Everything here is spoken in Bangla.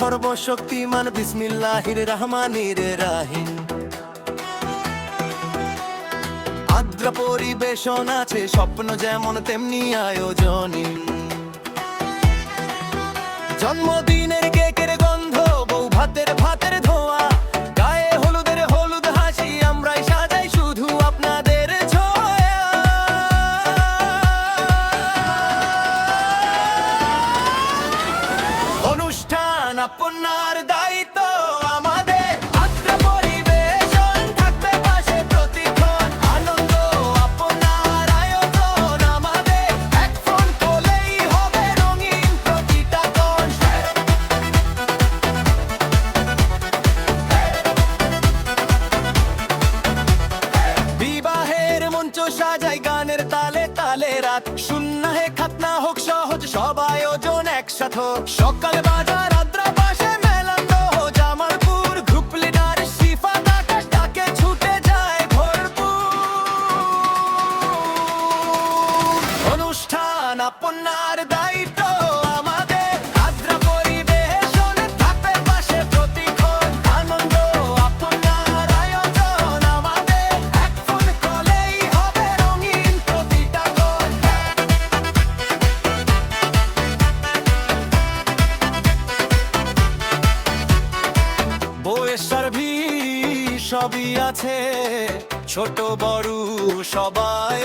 সর্বশক্তিমান বিসমিল্লাহির রহমানির রহিম। আদ্র পরিবেশন আছে, স্বপ্ন যেমন তেমনি আয়োজনী। জন্মদিনের কেকের গন্ধ, বউ ভাতের ধোয়া, গায়ে হলুদের হলুদ হাসি, আমরাই সাজাই শুধু আপনাদের ছোঁয়া। অনুষ্ঠান আপনার দায়িত্ব আমাদের, আদ্র পরিবেশন থাকবে পাশে প্রতিক্ষণ, আনন্দ আপনার আয়োজন আমাদের, এক ফোন করলেই হবে রঙিন প্রতিটা ক্ষণ। বিবাহের মঞ্চ সাজাই গানের তালে তালে, রাত শূন্য হে খাতনা হোক সহজ, সব আয়োজন একসাথে। সকালে বাজার আদ্রা পাশে মেলান্দ জামালপুর, গ্রুপ লিডার শিফাত আকাশ ডাকে ছুটে যায় ভরপুর। অনুষ্ঠান আপনার দায়িত্ব আমাদের, আদ্রা পরিবেশন থাকবে পাশে প্রতিক্ষণ, আনন্দ আপনার আয়োজন আমাদের, এক ফোন কলেই হবে রঙিন প্রতিটা ক্ষণ। বউয়ের সার্ভিস সবই আছে, ছোট বড় সবাই